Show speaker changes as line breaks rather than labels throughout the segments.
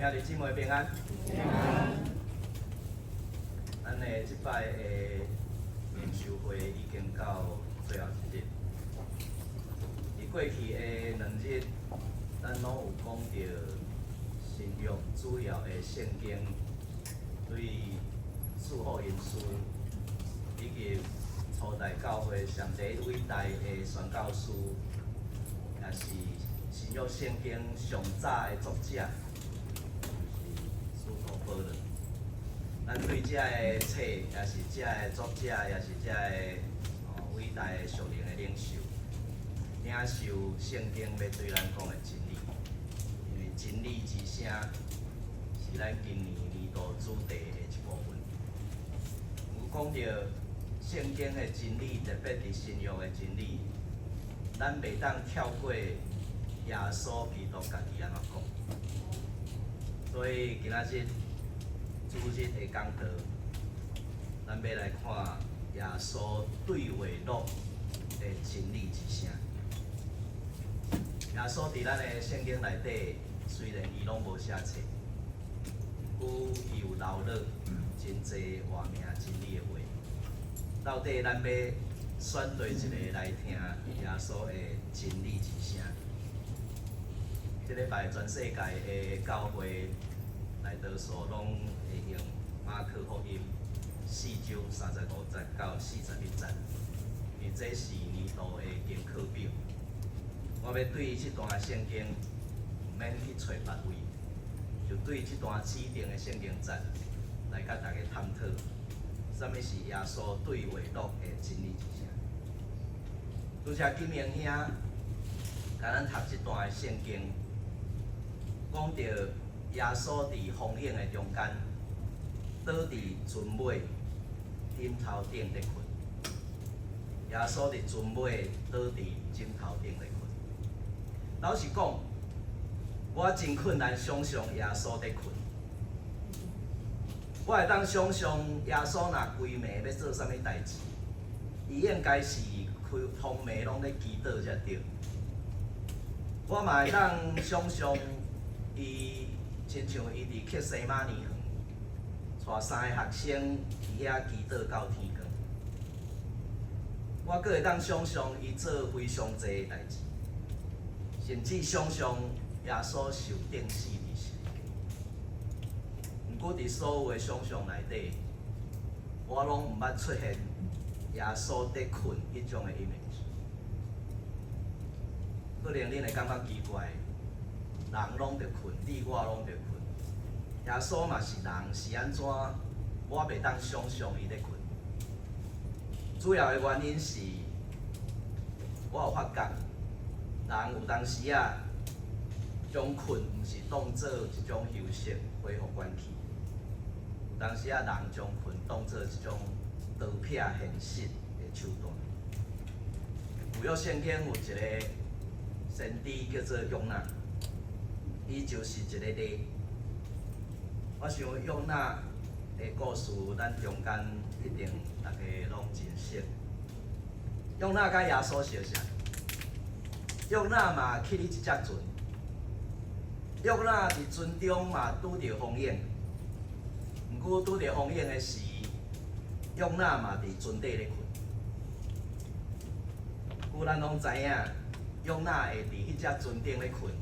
兄弟姊妹平安。咱的即摆的研修会已经到最后一日。伫过去的2日，咱拢有讲到新约主要的圣经对祝福因素，以及初代教会上帝伟大的宣教师，也是新约圣经上早的作者。 保罗，咱对这个册，也是这个作者，也是这个伟大的属灵的领袖，领受圣经要对咱讲的真理。因为真理之声是咱今年年度主题的一部分。有讲到圣经的真理，特别是新约的真理，咱袂当跳过耶稣基督家己安怎讲。所以今仔日。 主日的讲道，咱要来看耶稣对话录的真理之声。耶稣伫咱的圣经内底，虽然伊拢无写册，不过伊有留落真侪活命真理的话。到底咱要选对一个来听耶稣的真理之声？这礼拜全世界的教会。 大多数拢会用马可福音4章35节到41节，因为这是年度的经课表。我要对这段圣经，毋免去找别位，就对这段指定的圣经节来甲大家探讨，什么是耶稣对话录的真理之声。拄则金明兄甲咱读这段的圣经，讲到。 耶稣伫风影的中间，倒伫船尾枕头顶咧困。耶稣伫船尾倒伫枕头顶咧困。老实讲，我真困难想象耶稣咧困。我会当想象耶稣若规暝要做啥物代志，伊应该是开通暝拢咧祈祷才对。我嘛会当想象伊。 亲像伊伫克西马尼园，带3个学生伫遐祈祷到天光。我阁会当想象伊做非常侪个代志，甚至想象耶稣受钉死伫十字架。毋过伫所有的想象内底，我拢毋捌出现耶稣伫困迄种的 image。可能恁会感觉奇怪。 人拢着困，你我拢着困。耶稣嘛是人，是安怎？我袂当想象伊咧困。主要的原因是，我有发觉，人有当时啊，将困毋是当做一种休息、恢复元气。有当时啊，人将困当做一种逃避现实的手段。旧约圣经有一个先知叫做约拿。 伊就是一个例。我想约拿的故事，咱中间一定大家拢真熟。约拿甲耶稣相像，约拿嘛去哩一只船，约拿伫船中嘛拄着风影，毋过拄着风影的是，约拿嘛伫船底咧困。故咱拢知影，约拿会伫迄只船顶咧困。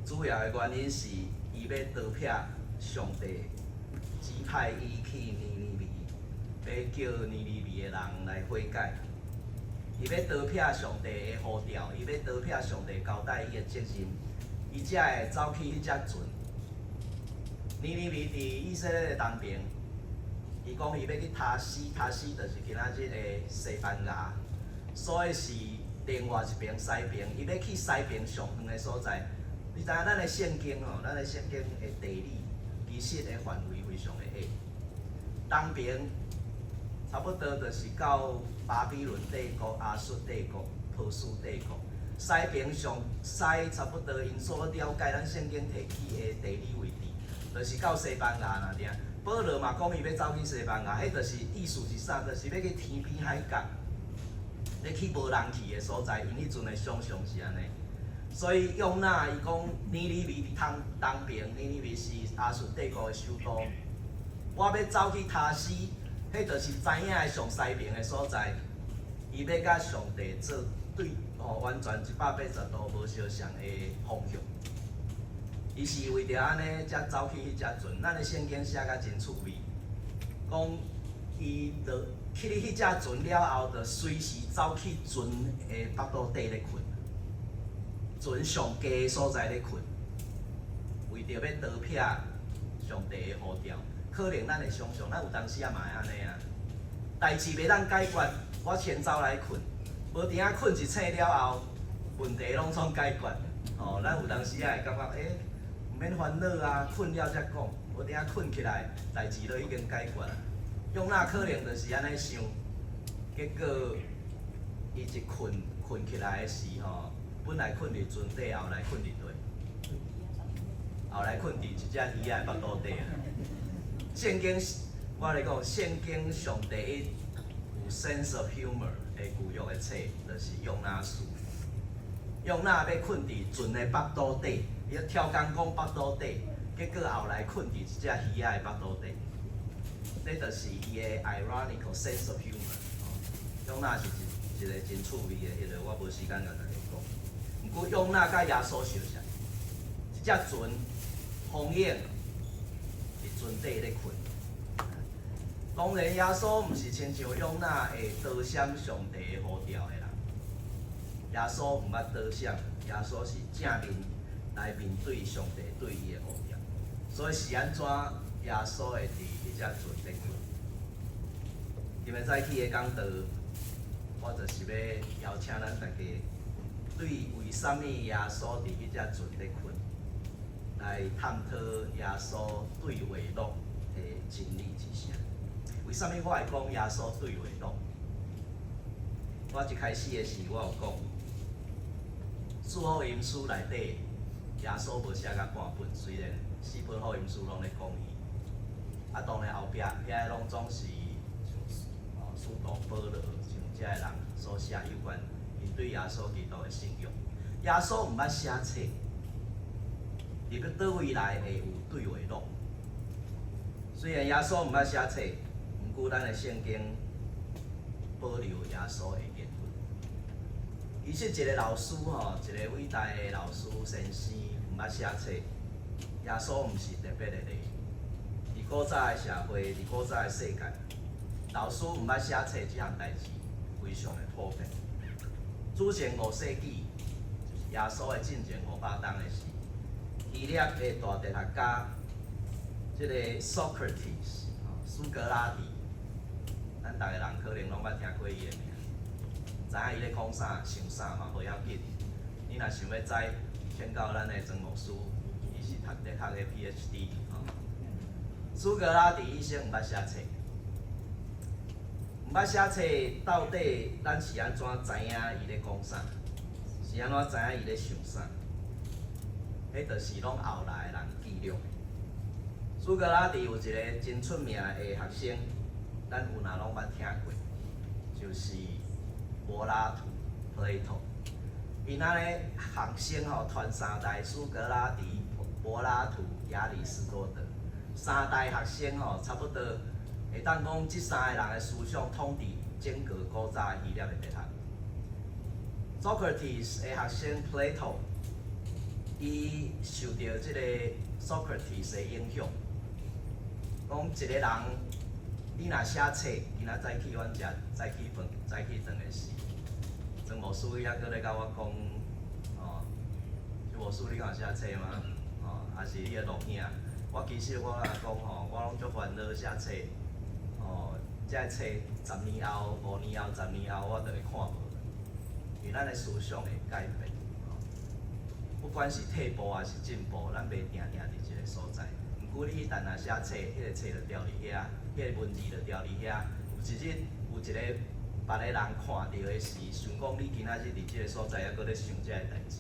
主要的原因是，伊要逃避上帝指派伊去尼尼微，要叫尼尼微的人来悔改。伊要逃避上帝的呼召，伊要逃避上帝交代伊的责任，伊才会走去迄只船。尼尼微伫以色列的东边，伊讲伊要去塔西，塔西就是今仔日的西班牙，所以是另外一边西边，伊要去西边上远的所在。 你知影咱的圣经吼，咱的圣经的地理其实的范围非常的狭。东边差不多就是到巴比伦帝国、亚述帝国、波斯帝国；西边上西差不多因所了解咱圣经提起的地理位置，就是到西班牙那点。保罗嘛讲伊要走去西班牙，迄就是意思是啥？就是要去天边海角，要去无人去的所在。因迄阵的想象是安尼。所以约拿伊讲尼尼微伫东边，尼尼微是亚述帝国的首都。我要走去塔斯，迄就是知影的上西边的所在。伊要甲上帝做对完全180度无相像的方向。伊是为着安尼才走去迄只船。咱的圣经写甲真趣味，讲伊着去迄只船了后，着随时走去船的腹肚底咧困。船上低的所在咧困，为着要逃避上帝的呼召，可能咱会想象，咱有当时也嘛会安尼啊。代志袂当解决，我先走来困，无定仔困一醒了后，问题拢总解决。咱有当时也会感觉，毋免烦恼啊，困了才讲，无定仔困起来，代志都已经解决啊。约拿可能就是安尼想，结果伊一困起来的时本来困伫船底，后来困伫底，后来困伫一只鱼仔腹肚底啊。圣经，我来讲，圣经上帝有 sense of humor 的旧约的册，就是约拿书。约拿要困伫船的腹肚底，伊跳工讲腹肚底，结果后来困伫一只鱼仔的腹肚底。这就是伊的 ironical sense of humor。约拿是一个真趣味的，迄个我无时间甲大家讲。毋过约拿甲耶稣相像，一只船风影伫船底咧困。当然，耶稣毋是亲像约拿会倒闪上帝的呼召的人。耶稣毋捌倒闪，耶稣是正面来面对上帝对伊的呼召。所以是安怎耶稣会伫迄只船咧困？今日早起的讲道，我就是要邀请咱大家对为什么耶稣伫迄只船咧困，来探讨耶稣对话录的真理是啥？为什么我会讲耶稣对话录？我一开始的时我有讲，四福音书内底耶稣无写甲半本，虽然4本福音书拢咧讲伊，当然后壁遐拢总是像使徒保罗像遮个人所写有关因对耶稣基督的信仰。耶稣毋捌写册，入到倒位来会有对话录。虽然耶稣毋捌写册，毋过咱的圣经保留耶稣的言论。其实一个老师一个伟大的老师先生毋捌写册，耶稣毋是特别的例。伫古早的社会，伫古早的世界，老师毋捌写册这项代志非常的普遍。主前5世纪，就是耶稣的进前500年的时，希腊的大哲学家，即个 Socrates 苏格拉底，咱逐个人可能拢捌听过伊的名，知影伊咧讲啥、想啥嘛，无要紧。你若想要知，请教咱的曾牧师，伊是读哲学的 PhD。苏格拉底医生毋捌写册，毋捌写册，到底咱是安怎知影伊咧讲啥？是安怎知影伊咧想啥？迄就是拢后来的人记录。苏格拉底有一个真出名的学生，咱有若拢捌听过，就是柏拉图 （Plato）。因安尼学生传3代：苏格拉底、柏拉图、亚里士多德。3代学生差不多会当讲，即3个人的思想统治整个古早希腊的哲学。Socrates 的学生 Plato， 伊受到即个 Socrates 的影响，讲一个人，你若写册，今仔早起阮食早起饭、早起饭的时，曾牧师还搁咧甲我讲，曾牧师你敢有写册吗？还是你咧录影？我其实我讲我拢足烦恼写册，这册10年后、5年后、10年后，我就会看无，因为咱的思想会改变，不管是退步还是进步，咱袂定定伫一个所在。毋过你一旦若写册，迄个册就掉伫遐，迄个文字就掉伫遐。有一日有一个别个人看到的时，想讲你今仔日伫即个所在，还搁咧想这个代志，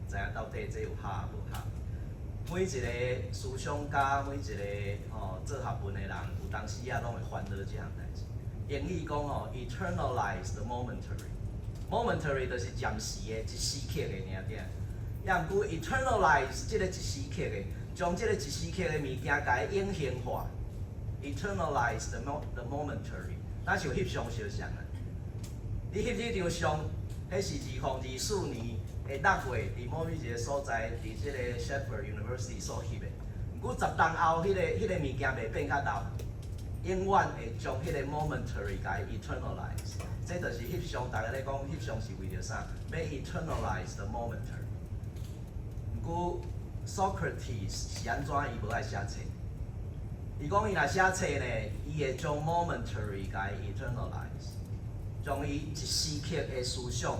知影到底这有合无合？每一个思想家，每一个做学问的人，有当时啊拢会烦恼这项代志。英语讲eternalize the momentary， momentary就是暂时的、一时刻的尔尔。也毋过 eternalize 即个一时刻的，将即个一时刻的物件，甲伊永恒化 ，eternalize the momentary， 咱像翕相相像啊。你翕迄张相，迄是2024年的6月，伫某一个所在，伫即个 Shepherd University 所翕的。毋过10年后，迄个物件袂变较老，永远会将迄个 momentary 甲伊 eternalize。这就是翕相，大家咧讲翕相是为着啥？要 eternalize the momentary。毋过 Socrates 是安怎伊无爱写册？伊讲伊若写册呢，伊会将 momentary 甲伊 eternalize， 将伊一时刻的思想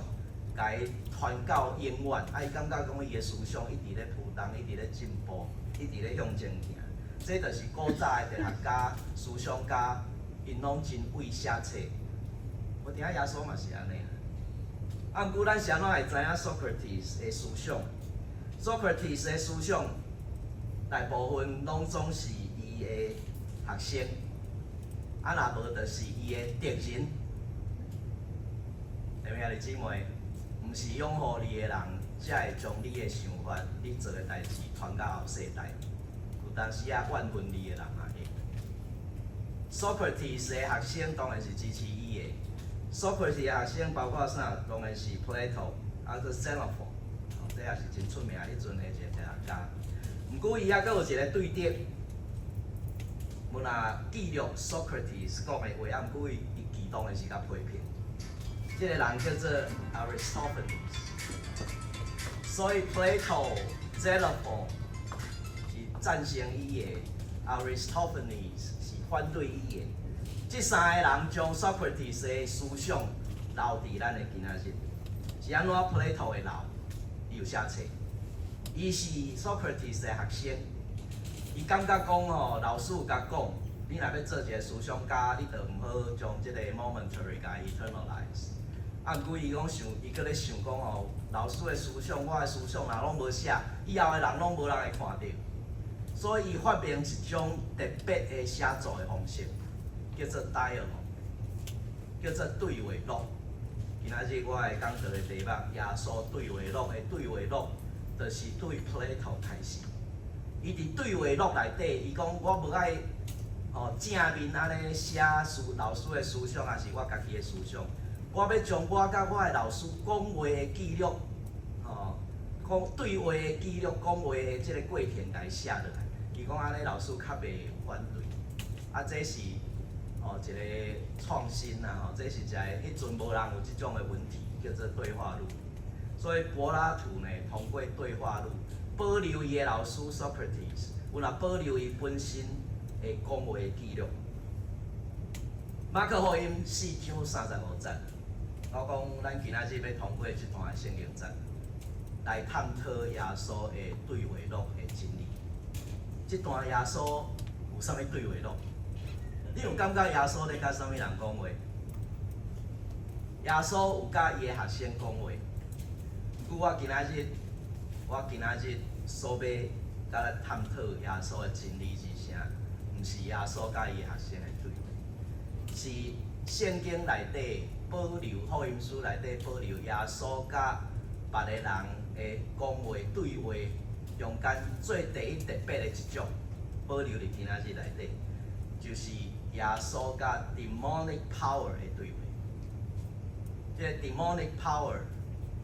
甲伊传到永远。啊，伊感觉讲伊的思想一直咧浮动，一直咧进步，一直咧向前行。这就是古早的哲学家、思想家，因拢真为写册。我听耶稣嘛是安尼啊。毋过咱是安怎会知影 Socrates 的思想 ？Socrates 的思想大部分拢总是伊的学生，啊若无就是伊的敌人。弟兄姊妹，毋是拥护你的人，才会将你的想法、你做的代志传到后世代。有当时啊，怨恨你的人也会。Socrates 的学生当然是支持伊的。Socrates 的学生包括啥？当然是 Plato， 啊个 Xenophon， 这也是真出名迄阵的一个哲学家。毋过伊还佫有一个对敌，要若记录 Socrates 讲的话，啊毋过伊激动的是甲批评。这个人叫做 Aristophanes， 所以 Plato、Xenophon 是赞成伊的 ，Aristophanes 是反对伊的。这三个人将 Socrates 的思想留伫咱的今仔日，是安怎 Plato 会留？伊有写册，伊是 Socrates 的学生，伊感觉讲吼，老师有甲讲，你若要做一个思想家，你着毋好将即个 momentary 甲 eternalize。啊，毋过伊讲伊搁咧想讲吼，老师的思想，我的思想若拢无写，以后的人拢无人会看到。所以伊发明一种特别的写作的方式，叫做 dialogue， 叫做对话录。今仔日我会讲到的题目，耶稣对话录的对话录，就是对 Plato 开始。伊伫对话录内底，伊讲我无爱正面安尼写老师的思想，也是我家己的思想。我要将我甲我的老师讲话的记录，讲对话的记录，讲话的即个过程，甲伊写落来。伊讲安尼老师较袂反对，啊，这是一个创新呐，这是一个迄阵无人有即种的文体，叫做对话录。所以柏拉图呢，通过对话录保留伊的老师 Socrates， 有若保留伊本身的讲话的记录。马可福音4章35节。我讲，咱今仔日要通过这段圣经节来探讨耶稣的对话录的真理。这段耶稣有啥物对话录？你有感觉耶稣咧甲啥物人讲话？耶稣有甲伊的学生讲话。不过我今仔日所要甲咱探讨耶稣的真理是啥？毋是耶稣甲伊的学生的对话，是圣经内底。保留福音书内底保留耶稣甲别个人的讲话对话中间最第一特别的一种，保留伫今仔日内底，就是耶稣甲 demonic power 的对话。即个 demonic power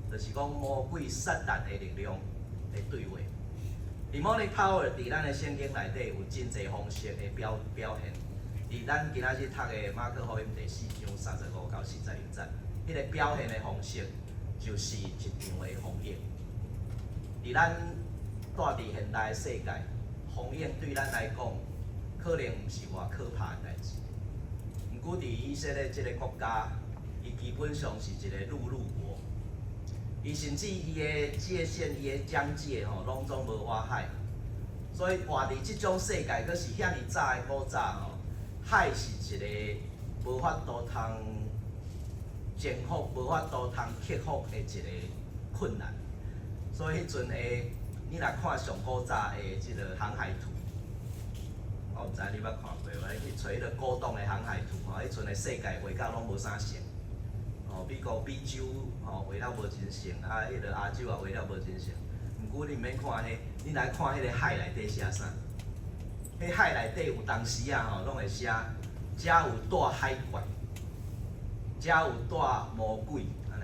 就是讲魔鬼撒旦的力量的对话。demonic power 伫咱的圣经内底有真侪方式的表现。伫咱今仔日读的马可福音第4章35到46节，迄个表现的方式就是一场的风影。伫咱住伫现代的世界，风影对咱来讲，可能毋是偌可怕的代志。毋过伫以色列即个国家，伊基本上是一个陆路国，伊甚至伊的界限、伊的疆界拢总无外海，所以活伫即种世界，佫是遐尼早的古早海是一个无法度通征服、无法度通克服的一个困难。所以迄阵诶，你若看上古早的即个航海图，我毋知你捌看过无？去找迄个古董的航海图迄阵的世界画甲拢无啥像。美洲画了无真像，迄个亚洲也画了无真像。毋过你毋免看迄，你来看迄个海内底写啥？迄海内底有当时啊吼，拢会写，遮有大海怪，遮有大魔鬼，安尼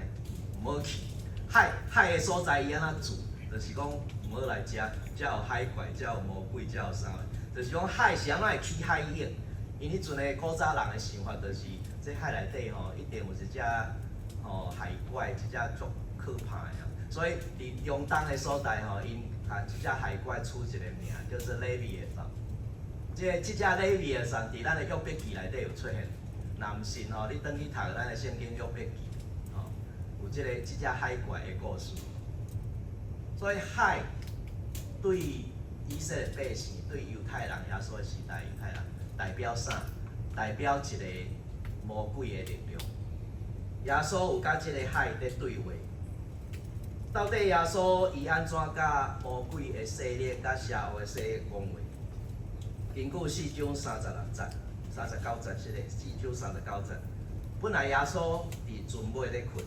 毋好去。海的所在伊安怎住？就是讲毋好来遮，遮有海怪，遮有魔鬼，遮有啥？就是讲海是安怎会起海影？因迄阵的古早人的想法就是，这海内底吼一定有一只吼海怪，一只足可怕的。所以伫中东的所在吼，因甲即只海怪取一个名，叫做利比的神。即只利比的神伫咱的约伯记内底有出现。若毋信吼，你转去读咱的圣经约伯记，吼有即只海怪的故事。所以海对以色列百姓、对犹太人遐所时代犹太人代表啥？代表一个魔鬼的力量。耶稣有甲即个海在对话。到底耶稣伊安怎甲魔鬼的势力、甲邪恶的势力讲话？根据4章36节、39节，即个4章39节，本来耶稣伫船尾咧困，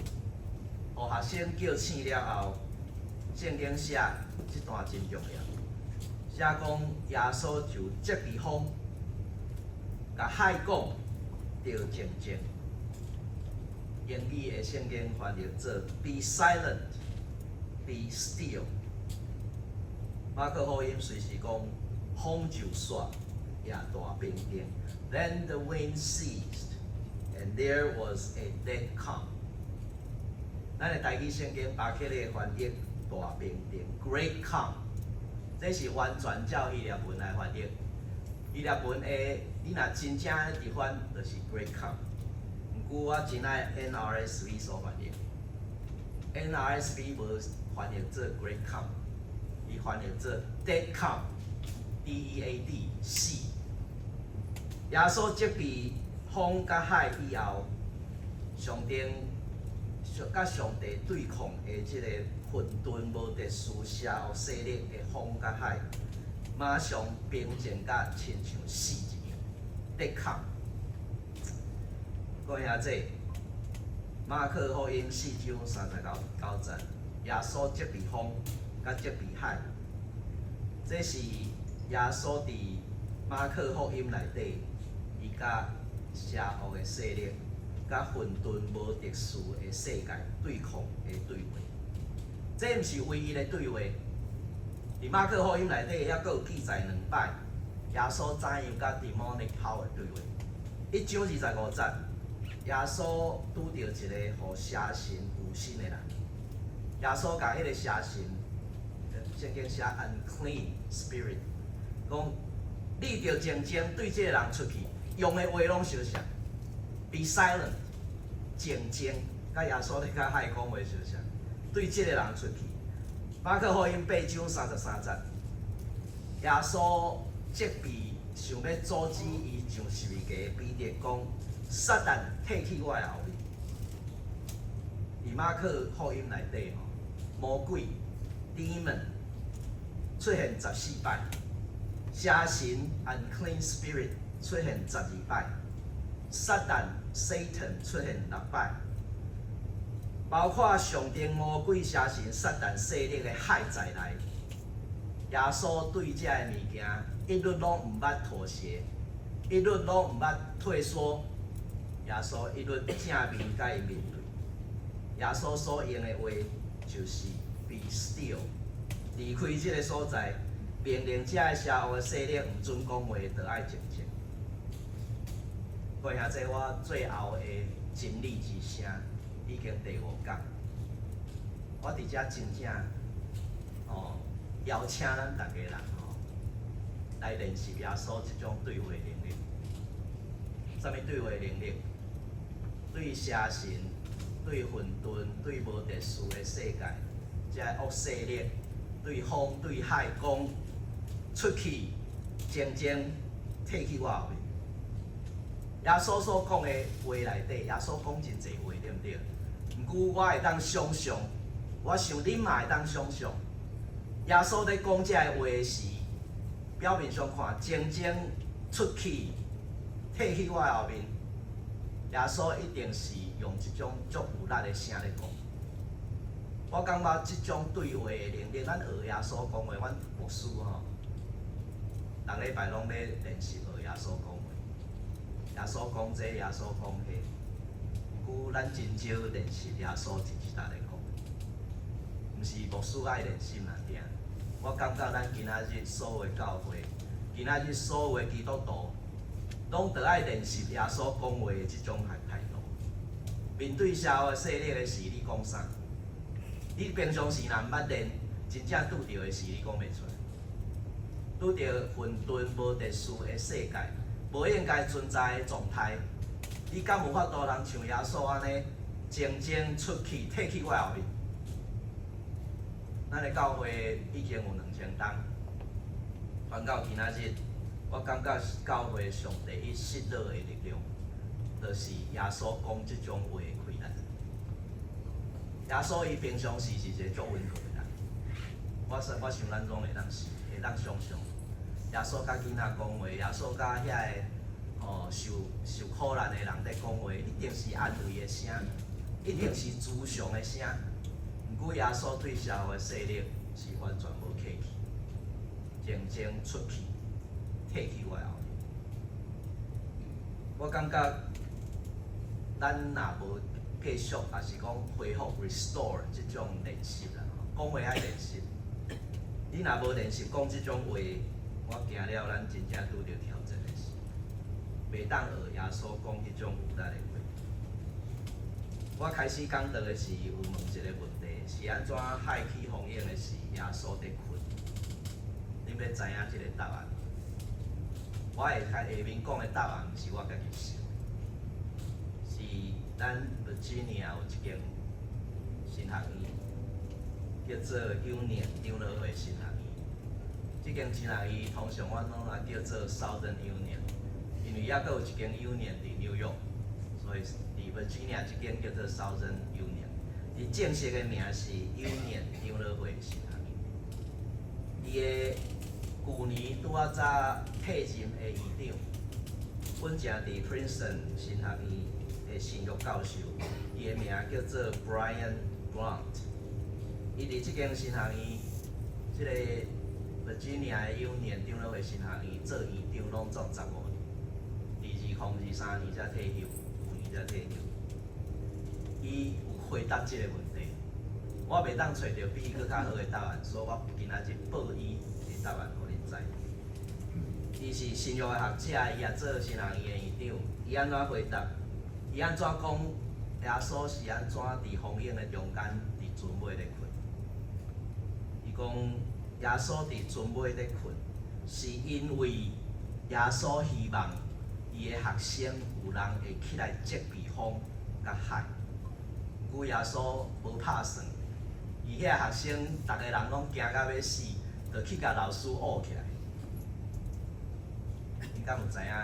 互学生叫醒了后，圣经写即段真重要，写讲耶稣就责备风，甲海讲要静静。英语的圣经翻译做 Be silent。Be still。马可福音随时讲，风就煞，也大冰冰。Then the wind ceased, and there was a dead calm。咱的台语圣经巴克利翻译大冰冰 ，Great calm。这是完全照伊粒文来翻译。伊粒文的，你若真正伫翻，就是 Great calm。毋过我真爱 NRSV 所翻译。NRSV 无翻译做 Great Calm， 伊翻译做 Dead Calm，D-E-A-D 死。耶稣责备风甲海以后，上帝对抗的即个混沌无特殊邪恶势力的风甲海，马上平静甲亲像死一样。Dead Calm。各位兄弟，马可福音4章39节。耶稣责备风，甲责备海，这是耶稣伫马可福音内底，伊甲邪恶的势力、甲混沌无特殊的世界对抗的对话。这毋是唯一的对话，伫马可福音内底还佫有记载2摆，耶稣怎样甲 demonic power 对话。1章25节，耶稣拄着一个互邪神附身的人。耶稣甲迄个邪神，圣经写 unclean spirit， 讲你着静静对这个人出去，用的话拢相像 ，be silent， 静静，甲耶稣咧甲海讲话相像，对这个人出去。马可福音8章33节，耶稣责备想要阻止伊上十字架的彼得，讲撒旦退去我的后面。伫马可福音内底吼。魔鬼 demon 出现14摆，邪神 unclean spirit 出现12摆，撒旦 Satan 出现6摆，包括上帝魔鬼邪神撒旦势力的海在内。耶稣对这个物件一律拢毋捌妥协，一律拢毋捌退缩，耶稣一律正面甲伊面对。耶稣所用的话。就是 be still， 离开这个所在，命令这个邪恶的势力唔准讲话，就爱静静。各位兄弟，我最后的真理之声已经第5讲，我伫遮真正邀请咱大家人来练习耶稣这种对话能力。什么对话能力？对邪神。对混沌、对无特殊的世界，这恶势力，对风、对海讲，出去，静静退去我后面。耶稣所讲的话内底，耶稣讲真侪话，对毋对？毋过我会当想象，我想恁嘛会当想象，耶稣咧讲这个话时，表面上看静静出去，退去我后面。耶稣一定是用一种足有力的声咧讲，我感觉即种对话的能力，咱学耶稣讲话，阮牧师吼，逐礼拜拢要练习学耶稣讲话。耶稣讲这，耶稣讲迄，毋过咱真少练习耶稣一直在讲。毋是牧师爱练习啦，定。我感觉咱今仔日所有的教会，今仔日所有的基督徒，拢得爱练习耶稣讲话的即种态度。面对社会势力的事，你讲啥？你平常时若毋捌练，真正拄着的事你讲袂出来。拄着混沌无特殊的世界，无应该存在的状态，你敢有法度通像耶稣安尼，静静出去，退去我后面？咱的教会已经有2000档，传到今仔日，我感觉教会上第一失落的力量，就是耶稣讲即种话的开力。耶稣伊平常时是一个足温和的人，我想咱总会当想象，耶稣甲囡仔讲话，耶稣甲遐个受苦难的人在讲话，一定是安慰的声，一定是慈祥的声。毋过耶稣对社会势力是完全无客气，静静出去，退去我后面。我感觉咱若无继续，也是讲恢复 restore 即种练习啦，讲话爱练习。你若无练习讲即种话，我惊了咱真正拄着挑战的事，袂当学耶稣讲迄种有力的话。我开始讲到的是有问一个问题，是安怎海起风涌的是耶稣在困？你要知影即个答案？我下面讲的答案，毋是我家己想，是咱 Virginia 有一间神学院，叫做Union 长老会神学院。即间神学院通常阮拢来叫做 Southern Union， 因为还佫有一间 Union 伫纽约，所以伫 Virginia 即间叫做 Southern Union。伊正式的名是 Union 长老会神学院。伊的旧年拄仔早退任的院长，本正伫 Princeton 神学院的神学教授，伊的名叫做 Brian Blount。伊伫即间神学院，即个 Virginia 的Union长老会神学院做院长拢做15年，伫2023年才退休，去年才退休。伊有回答即个问题，我袂当找到比伊佫较好的答案，所以我今仔日报伊的答案，互恁知。伊是神学的学者，伊也做神学院的院长。伊安怎回答？伊安怎讲？耶稣是安怎伫风涌的中间，伫船尾咧困？伊讲耶稣伫船尾咧困，是因为耶稣希望伊的学生有人会起来责避风甲海。不过耶稣无拍算，伊遐学生逐个人拢惊到要死，就去甲老师学起来。你敢有知影？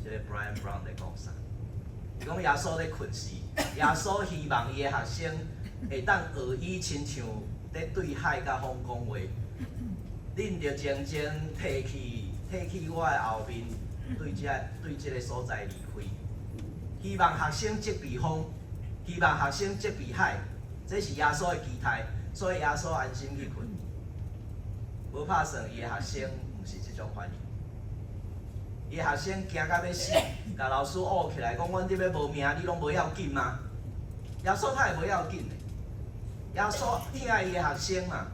即个 Brian Brown 在讲啥？伊讲耶稣咧困时，耶稣希望伊的学生会当学伊亲像咧对海甲风讲话，恁着静静退去我的后面，对即个所在离开。希望学生责避风，希望学生责避海，这是耶稣的期待，所以耶稣安心去困。无拍算伊的学生毋是即种反应。伊的学生惊到要死，甲老师学起来，讲阮这要无命，你拢无要紧吗？耶稣他会无要紧的，耶稣疼爱伊的学生嘛。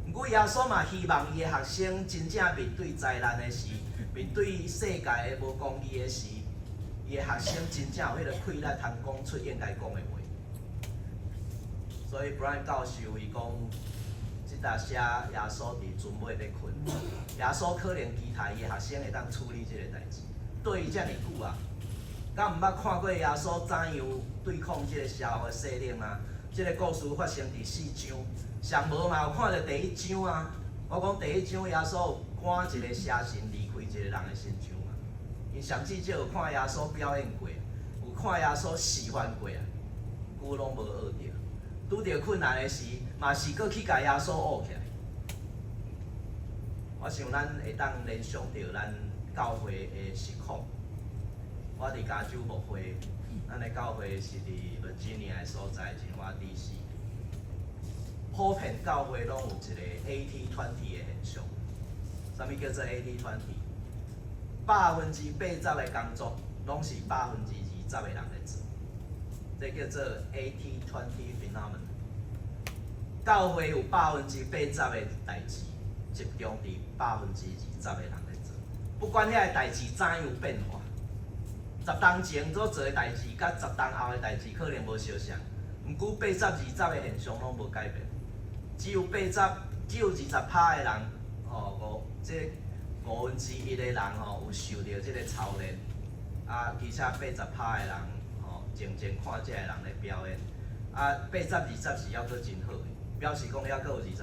毋过耶稣嘛希望伊的学生真正面对灾难的时，面对世界的无公义的时，伊的学生真正有迄个气力通讲出应该讲的话。所以 Brian 教授伊讲，即搭写耶稣伫船尾咧困，耶稣可能期待伊的学生会当处理即个代志。对伊遮尔久啊，敢毋捌看过耶稣怎样对抗即个社会势力吗？即个故事发生伫4章，上无嘛有看到第1章啊。我讲第1章耶稣有赶一个邪神离开一个人的身上嘛。因上至少有看耶稣表演过，有看耶稣示范过啊，久拢无学着。拄着困难的时，嘛是搁去甲耶稣学起来。我想咱会当联想到咱教会的实况。我伫加州牧会，咱的教会是伫 Virginia 的所在，真华 DC。普遍教会拢有一个 80-20的现象。啥物叫做 80-20？ 80%的工作拢是20%的人在做，这叫做 80-20 phenomenon。教会有80%的代志集中伫20%的人在做，不管遐个代志怎样变化，10当前所做的代志，甲10当后的代志可能无相像，毋过80-20的现象拢无改变，只有20%的人，这1/5的人有受到这个操练，而且80%的人静静看这个人咧表演，80-20是还佫真好诶，表示讲还佫有20%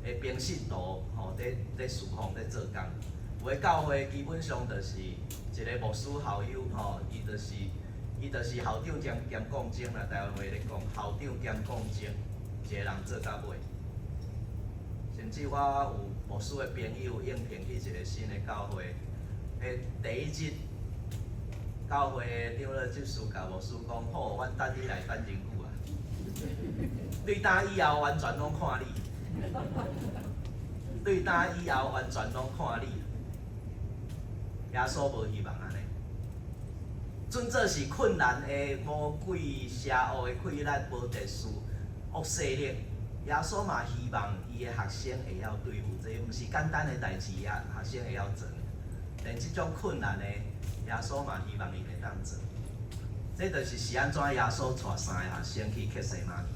的平信徒在侍奉在做工。有诶教会基本上就是一个牧师校友伊就是校长兼讲经啦，台湾话咧讲校长兼讲经，一个人做到尾。甚至我有牧师的朋友应聘去一个新的教会，第一日教会的长老执事甲牧师讲：好，阮等你来等真久啊！对打以后完全拢看你，对打以后完全拢看你。耶稣无希望安尼，准做是困难的魔鬼邪恶的溃烂无特殊恶势力。耶稣嘛希望伊的学生会晓对付，这毋是简单的代志啊，学生会晓做。连即种困难的，耶稣嘛希望伊会当做。这就是安怎耶稣带3个学生去克西马尼。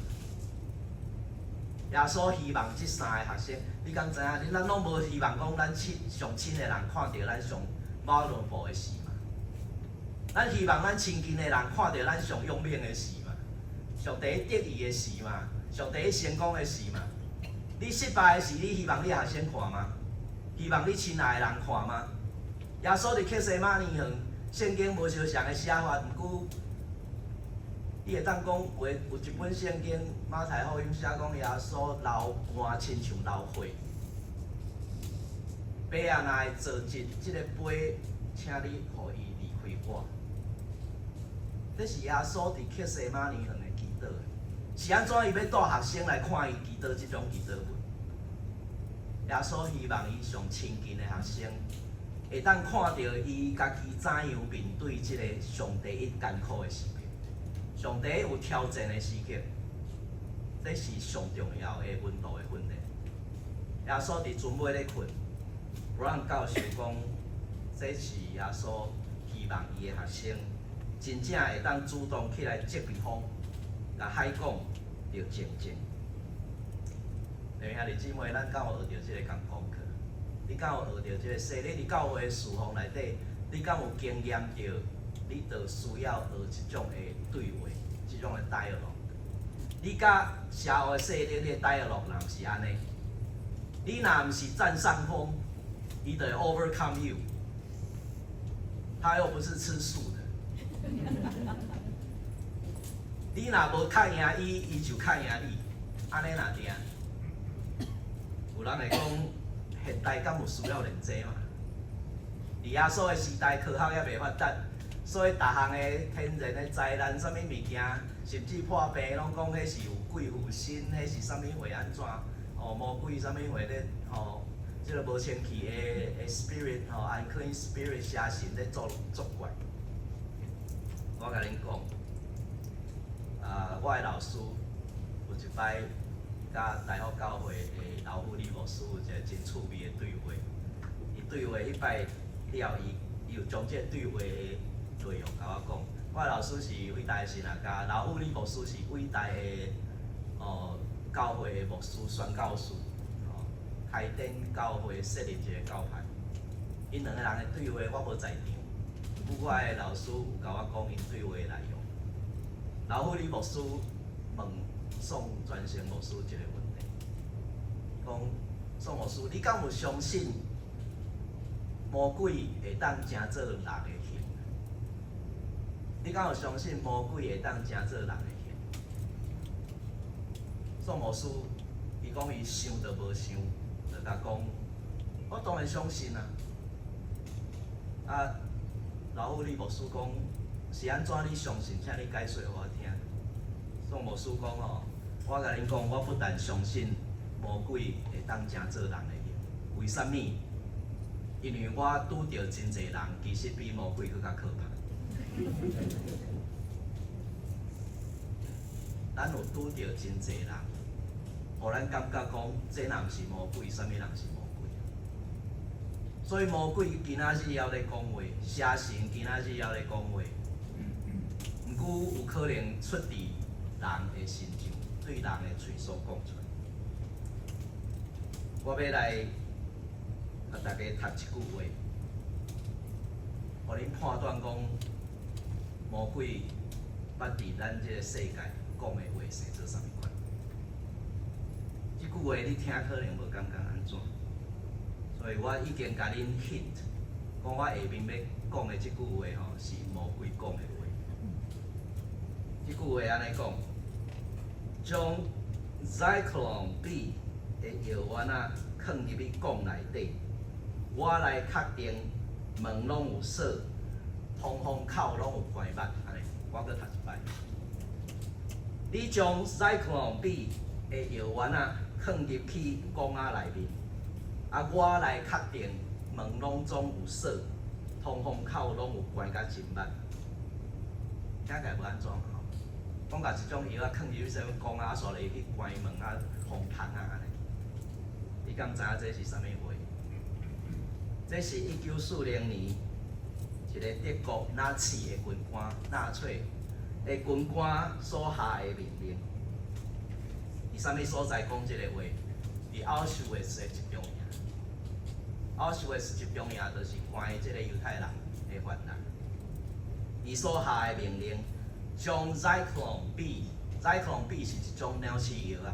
耶稣希望即3个学生，你敢知影？咱拢无希望讲咱上亲的人看到咱上vulnerable的事嘛？咱希望咱亲近的人看到咱上用命的事嘛？上第一得意的事嘛？上第一成功的事嘛？你失败的事，你希望你学生看吗？希望你亲爱的人看吗？耶稣伫克西马尼园，圣经无相像的写法，毋过你会当讲有一本圣经马太福音写讲耶稣流汗亲像流血，爸啊，若会做即个杯，请你互伊离开我。这是耶稣伫克西马尼园的祈祷。是安怎伊要带学生来看伊祈祷即种祈祷文？耶稣希望伊上亲近的学生会当看到伊家己怎样面对即个上第一艰苦的时刻，上第一有挑战的时刻，这是上重要的温度的训练。耶稣伫船尾咧困，不让教授讲，这是耶稣希望伊的学生真正会当主动起来接避风。甲海讲着静静，弟兄姊妹，咱敢有学着即个功课？你敢有学着即个说？你伫教会的侍奉内底，你敢有经验着？你着需要学即种的对话，即种的 dialogue。你甲社会势力的 dialogue 若毋是安尼，你若毋是占上风，伊就会 overcome you。他又不是吃素的。你若无较赢伊，伊就较赢你，安尼若定？有人会讲，现代敢有需要练这嘛？伫耶稣的时代，科学还袂发达，所以逐项的天然的灾难，啥物物件，甚至破病，拢讲迄是有鬼附身，迄是啥物会安怎？魔鬼啥物会咧？即个无清气的 spirit unclean spirit 邪神咧作怪。我甲恁讲。我的老师有一摆甲台福教会的老妇李牧师有一个真趣味的对话。伊对话迄摆了，伊有将这对话的内容甲我讲。我的老师是伟大的神学家，老妇李牧师是伟大的教会的牧师宣教师，开展教会设立一个教派。因两个人的对话我无在场，不过我的老师有甲我讲因对话的内容。老妇李牧师问宋传成牧师一个问题，讲宋牧师，你敢有相信魔鬼会当成做人的形？你敢有相信魔鬼会当成做人的形？宋牧师伊讲伊想都无想，就甲讲，我当然相信啊。老妇李牧师讲。是安怎你相信？请你解说互我听。宋牧师讲我甲恁讲，我不但相信魔鬼会当真做人的用，为什么？因为我拄着真侪人，其实比魔鬼更较可怕。咱有拄着真侪人，互咱感觉讲，这人是魔鬼，啥物人是魔鬼？所以魔鬼今仔日还咧讲话，邪神今仔日还咧讲话，毋过有可能出自人的心上，对人的嘴所讲出来。我要来甲大家读一句话，互恁判断讲魔鬼捌伫咱这个世界讲的话生做啥物款。即句话你听可能无感觉安怎，所以我已经甲恁 hint， 讲我下面要讲的即句话吼是魔鬼讲的话。即句话安尼讲，将 Zyklon B 的药丸仔放入去讲内底，我来确定门拢有锁，通风口拢有关密。安尼，我搁读一摆。你将 Zyklon B 的药丸仔放入去讲仔内面，我来确定门拢总有锁，通风口拢有关甲真密。听起来无安怎吼？讲甲一种药啊，放入去啥物讲仔，煞来去关门封窗安尼。你敢知影这是啥物话？这是1940年一个德国纳粹的军官纳粹的军官所下的命令。伫啥物所在讲这个话？伫奥斯维茨的集中营。奥斯维茨集中营就是关这个犹太人的犯人。伊所下的命令，将 Zyklon B 是一种鸟鼠药啊。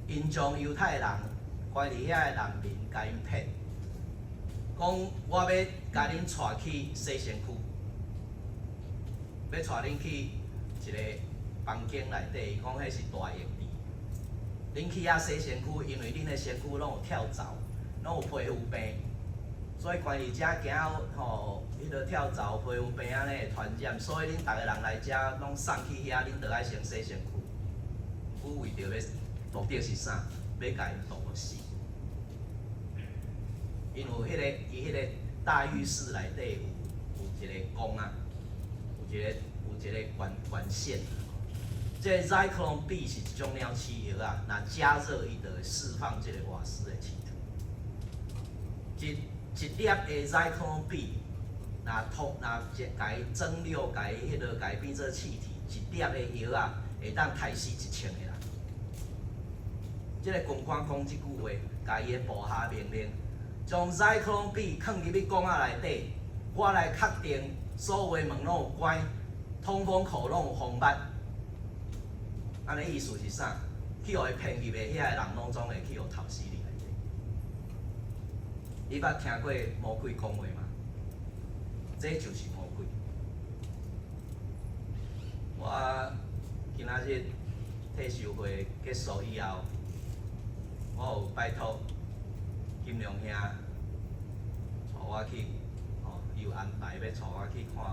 因将犹太人关伫遐的难民，甲因骗，讲我要甲恁带去洗身躯，要带恁去一个房间内底，伊讲迄是大营地。恁去遐洗身躯，因为恁的身躯拢有跳蚤，拢有皮肤病，所以关伫遮惊吼，迄个跳蚤、皮肤病安尼会传染，所以恁逐个人来遮拢送去遐，恁着爱先洗身躯。有为着要目的是啥？要甲因毒死。因为伊迄个大浴室内底有一个缸啊，有一个管线。这个 Zyklon B 是一种鸟鼠药啊，若加热伊就会释放这个瓦斯的气体。一粒的 Zyklon B， 若甲伊蒸馏，甲伊变做气体，一粒的药啊，会当杀死1000个人。这个军官讲即句话，甲伊的部下命令，将 Zyklon B 放入去缸仔内底，我来确定所有的门拢有关，通风口拢有封密。安尼意思是啥？去互伊骗入的遐个人拢总会去互头死里内底。你捌听过魔鬼讲话吗？这就是魔鬼。我今仔日退休会结束以后，我有拜托金良兄带我去，伊有安排要带我去看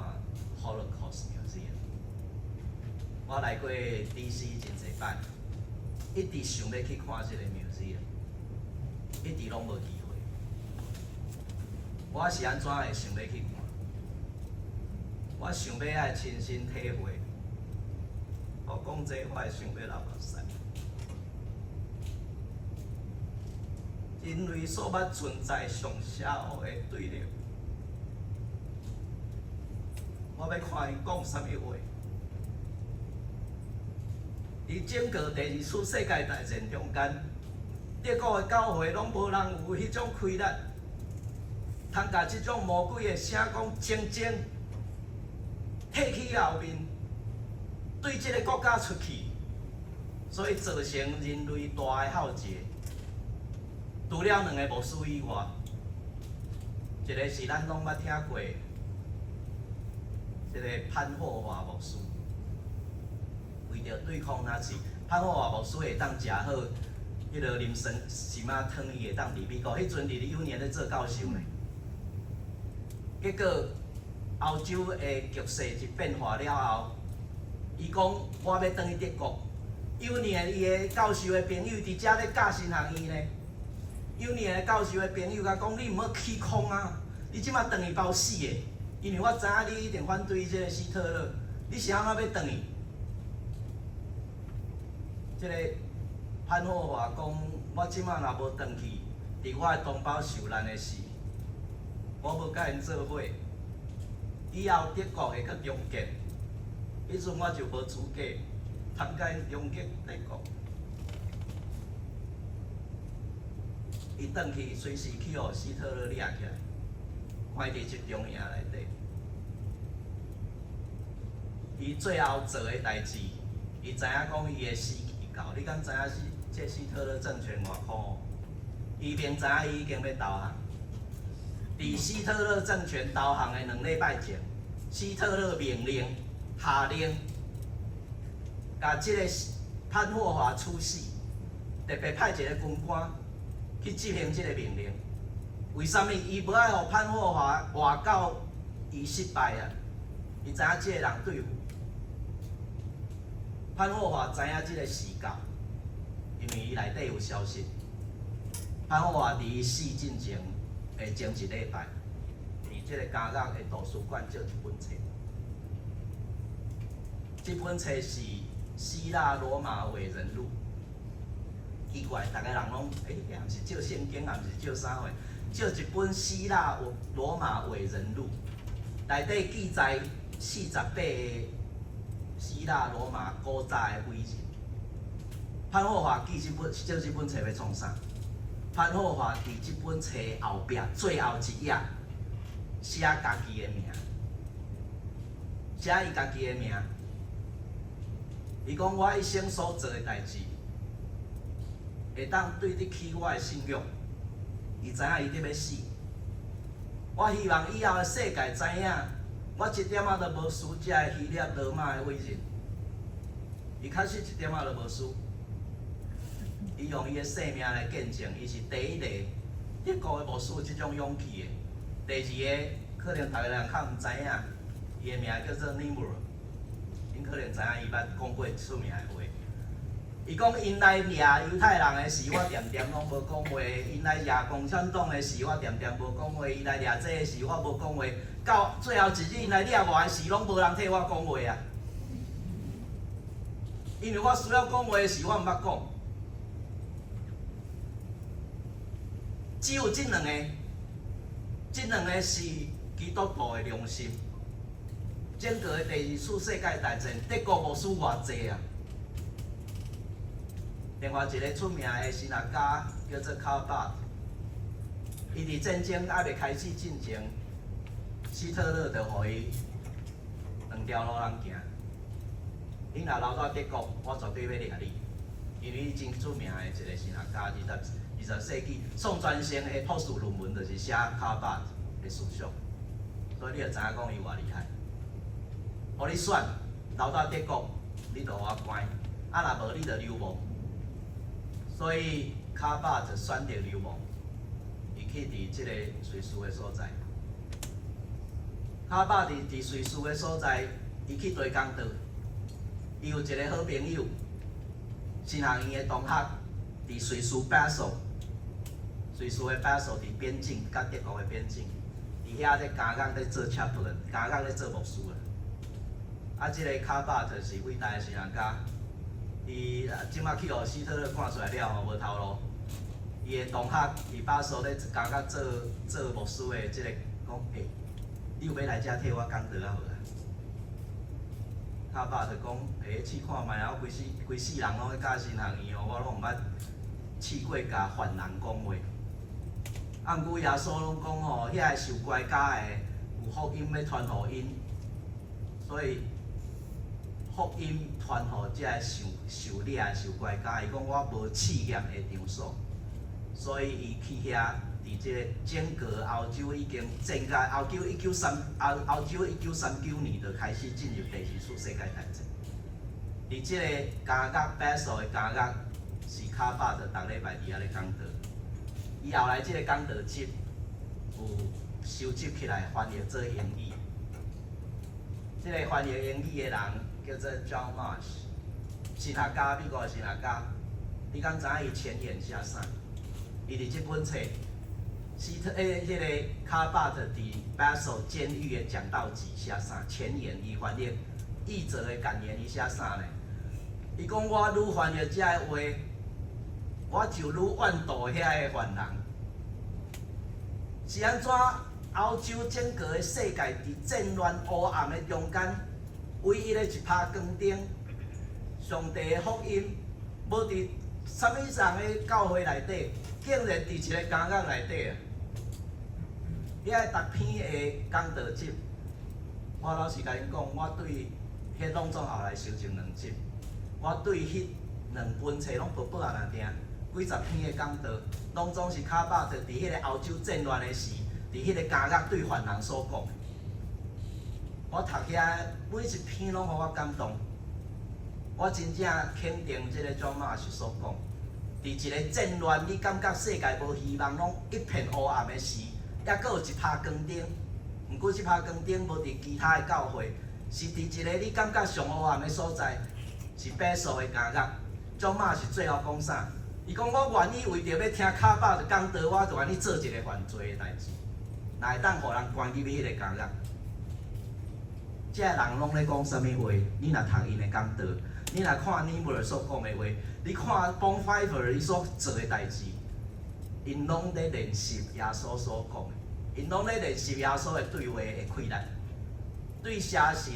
Holocaust Museum。我来过 DC 真侪摆，一直想要去看这个 museum， 一直拢无机会。我是安怎会想要去看？我想要爱亲身体会。我讲这我会想要流目屎。人类所捌存在上邪恶的对立，我要看因讲啥物话。伫整个第二次世界大战中间，德国的教会拢无人有迄种气力，通甲即种魔鬼的声讲真退去后面，对即个国家出去，所以造成人类大的浩劫。除了2个牧师以外，一个是咱拢捌听过，一个潘霍华牧师。为着对抗纳粹，潘霍华牧师会当食好迄个林神仔汤，伊会当伫美国。迄阵伫幼年咧做教授呢。结果欧洲的局势一变化了后，伊讲我要转去德国。有年伊个教授的朋友伫遮咧教新学院呢。有年个教授的朋友甲讲：你毋好起空啊！你即马转去包死的，因为我知影你一定反对即个希特勒，你是安怎要转去？即个潘霍华讲：我即马若无转去，伫我的同胞受难的事，我无甲因做伙。以后德国会去重建，迄阵我就无资格参甲因重建德国。伊转去随时去互希特勒掠起来，关伫一中营内底。伊最后做的代志，伊知影讲伊的死期到。你敢知影这希特勒政权偌苦？伊明知影伊已经要投降。伫希特勒政权投降的2礼拜前，希特勒下令，甲即个潘霍华处死，特别派一个军官去执行即个命令。为什么伊无爱互潘霍华活到伊失败啊？伊知影即个人对付。潘霍华知影即个时间，因为伊内底有消息。潘霍华伫伊死进前的前1礼拜，伫即个监狱的图书馆借一本册。这本册是希腊罗马伟人录。奇怪，逐个人拢也毋是借圣经，也毋是借啥货，借一本希腊罗马伟人录，内底记载48个希腊罗马古早的伟人。潘霍华记这本册要创啥？潘霍华伫这本册后壁最后一页写家己的名，写伊家己的名。伊讲我一生所做的代志，会当对得起我的信仰。伊知影伊得要死，我希望以后的世界知影，我一点仔都无输这个希腊罗马的伟人。伊确实一点仔都无输。伊用伊的生命来见证，伊是第一个德国的无输这种勇气的。第二个，可能大家人较毋知影，伊的名叫做 Nimrod。恁可能知影伊捌讲过出名的话。伊讲因来掠犹太人的事，我点点拢无讲话；因来掠共产党的事，我点点无讲话；因来掠这个事，我无讲话。到最后一日，因来掠我的事，拢无人替我讲话啊！因为我需要讲话的事，我毋捌讲。只有这两个是基督徒的良心。整个的第2次世界大战，德国无输偌济啊！另外一个出名的神学家叫做卡巴，伊伫战争还未开始进前，希特勒就互伊2条路通行。你若留在德国，我绝对要掠你，因为伊真出名的一个神学家，20世纪宋传生的博士论文就是写卡巴的思想，所以你就知影讲伊偌厉害。互你选留在德国，你就我关；啊，若无你就流亡。所以卡巴就选择流亡，伊去伫即个瑞士的所在。卡巴伫瑞士的所在，伊去地工岛。伊有一个好朋友，神学院的同学，伫瑞士巴塞，瑞士的巴塞伫边境，甲德国的边境，伫遐咧监狱咧做chaplain，监狱咧做牧师啊。啊，即个卡巴就是伟大的神学家。伊即马去互希特勒赶出来了吼，无头路。伊的同学伫巴塞咧监狱做牧师的，即个讲，你有要来遮替我讲道啊无啊？卡巴就讲，试看卖啊，我规世人拢咧教神学院哦，我拢毋捌试过甲犯人讲话。啊，毋过耶稣拢讲吼，遐个受乖家的有福音要传互因，所以福音传互遮个受掠的受乖家。伊讲我无试验的场所，所以伊去遐，伫即个整个欧洲已经战到欧洲1939年就开始进入第2次世界大战。伫即个监狱巴塞的监狱，是卡巴就逐礼拜伫遐咧讲道。伊后来即个讲道集有收集起来翻译做英语。即个翻译英语的人叫做 John Marsh， 神学家，美国的神学家。你敢知影伊前言写啥？伊伫即本册，迄个卡巴特伫 Basel 监狱的讲道集写啥？前言伊翻译译者的感言，伊写啥呢？伊讲我愈翻译遮个话，我就愈怨妒遐个犯人。是安怎？欧洲整个的世界伫战乱黑暗的中间，唯一的一拍光灯，上帝的福音，无伫啥物人的教会内底，竟然伫一个监狱内底啊！遐逐篇的讲道集，我老实甲恁讲，我对迄拢总后来修成2集，我对迄2本册拢薄薄啊定，几十篇的讲道，拢总是卡巴特伫迄个欧洲战乱的时。伫迄个监狱对犯人所讲的，我读遐每一篇拢互我感动。我真正肯定即个John Marsh所讲，伫一个战乱，你感觉世界无希望，拢一片黑暗的时，还佫有一拍光灯。毋过即拍光灯无伫其他的教会，是伫一个你感觉上黑暗的所在，是白素的监狱。John Marsh最后讲啥？伊讲我愿意为着要听卡巴的讲道，我就愿意做一个犯罪的代志。哪会当互人关入去迄个监狱？这人拢咧讲啥物话？你若读因的讲道，你若看尼泊尔所讲的话，你看 Bonhoeffer 伊所做的代志，因拢咧练习耶稣所讲的，因拢咧练习耶稣的对话的困难，对邪神、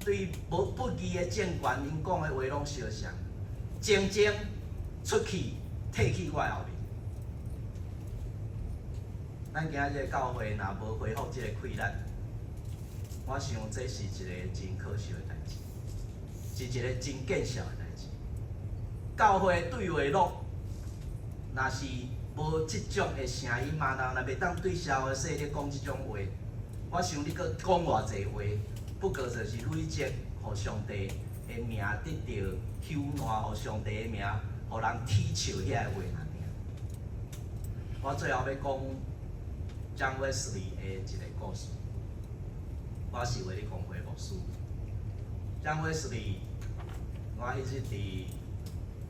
对无不义的政权，因讲的话拢相像，真正出去退去我后面。咱今仔日教会若无恢复即个困难，我想这是一个真可惜的代志，是一个真见笑的代志。教会对话录，若是无即种的声音嘛，人若袂当对社会势力讲即种话，我想你搁讲偌济话，不过就是累积，互上帝的名得到休难，互上帝的名，互人踢笑遐个话尔。我最后要讲。John Wesley 的一个故事，我是为你讲回牧师。John Wesley， 我迄日伫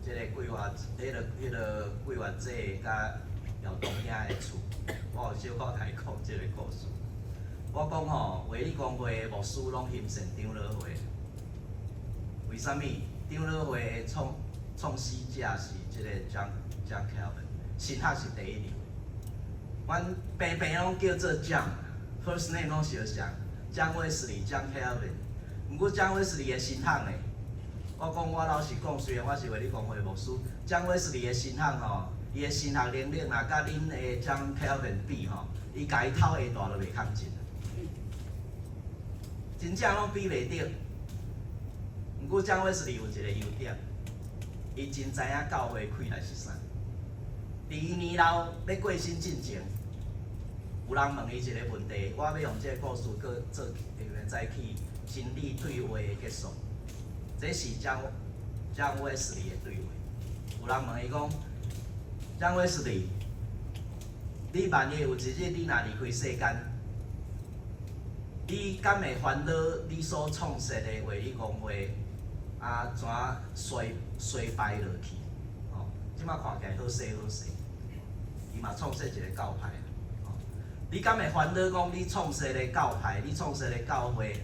即个规划，迄个规划这甲姚东兄的厝，我有小可来讲即个故事。我讲吼，为你讲会牧师拢欣赏长老会，为什么？长老会的创始者是即个 John Calvin， 神学是第一流。阮平平拢叫做 John，first name 拢相像 ，John Wesley、John Calvin。毋过 John Wesley 的神学呢，我讲我老实讲，虽然我是为你讲会牧师，John Wesley 的神学吼，伊的神学能力若甲恁的 John Calvin 比吼，伊家己头下大都袂抗真，真正拢比袂着。毋过 John Wesley 有一个优点，伊真知影教会开来是啥。伫伊年老要过身进前，有人问伊一个问题，我要用这个故事搁做再去真理对话的结束。这是John Wesley的对话。有人问伊讲，John Wesley， 你万一有一日你若离开世间，你敢会烦恼你所创设的为你讲话怎衰败落去？哦，即摆看起来好势好势。伊嘛创设一个教派，你敢会烦恼讲你创设的教派，你创设的教会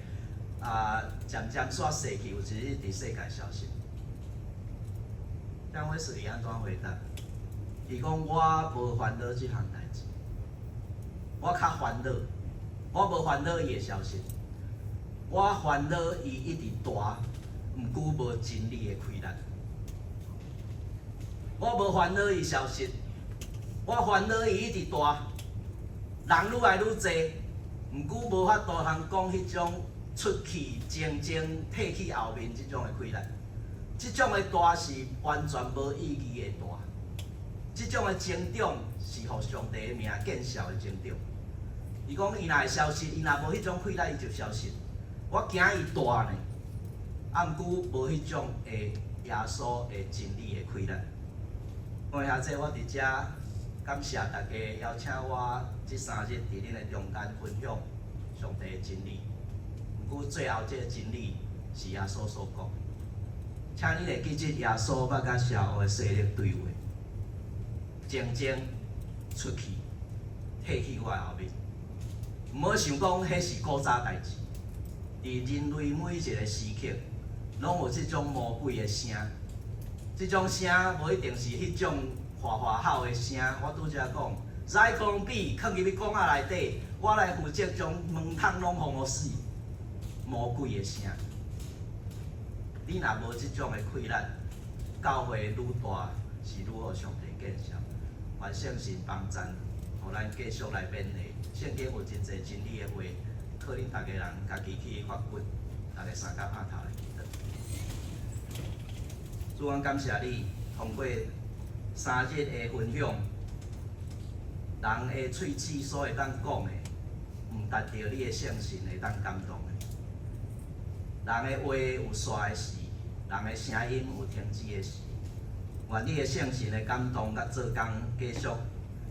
渐渐煞逝去，有一日伫世界消失？John Wesley安怎回答？伊讲我无烦恼即项代志，我较烦恼，我无烦恼伊会消失，我烦恼伊一直大，毋久无真理的开展。我无烦恼伊消失。我烦恼伊一直大，人愈来愈济，毋久无法度通讲迄种出去真正退去后面即种的困难，即种的大是完全无意义的大，即种的成长是互上帝的名见效的成长。伊讲伊若会消失，伊若无迄种困难，伊就消失。我惊伊大呢，毋久无迄种的耶稣的真理的困难。我遐这我伫遮。感谢大家邀请我这3日伫恁的中间分享上帝的真理。毋过最后这个真理是耶稣所讲。请你会记即耶稣捌甲社会势力对话，静静出去，退去我的后面。毋好想讲迄是古早代志。伫人类每一个时刻，拢有即种魔鬼的声。即种声无一定是迄种哗哗吼的声。我拄则讲，在哥伦比囥入去讲仔内底，我来负责将门窗拢封互死。魔鬼的声。你若无即种的困难，教会愈大是愈互上帝见效。愿圣神帮赞，互咱继续来勉励。圣经有真侪真理的话，靠恁逐个人家己去发掘，逐个三脚拍头来祈祷。主，我感谢你，通过3日的分享，人的喙齿所会当讲的，毋达到你的圣神会当感动的。人的话有煞的时，人的声音有停止的时。愿你的圣神的感动甲做工继续，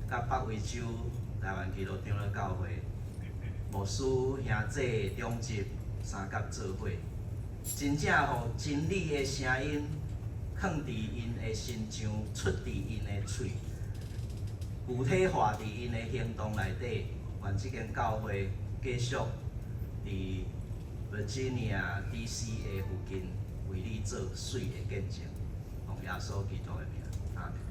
甲北威州台湾基督长老教会牧师兄姐长执三甲做伙，真正互真理的声音放伫因的心上，出伫因的喙，具体化伫因的行动内底。愿即间教会继续伫 Virginia DC 的附近为你做水的见证。奉耶稣基督的名，阿门。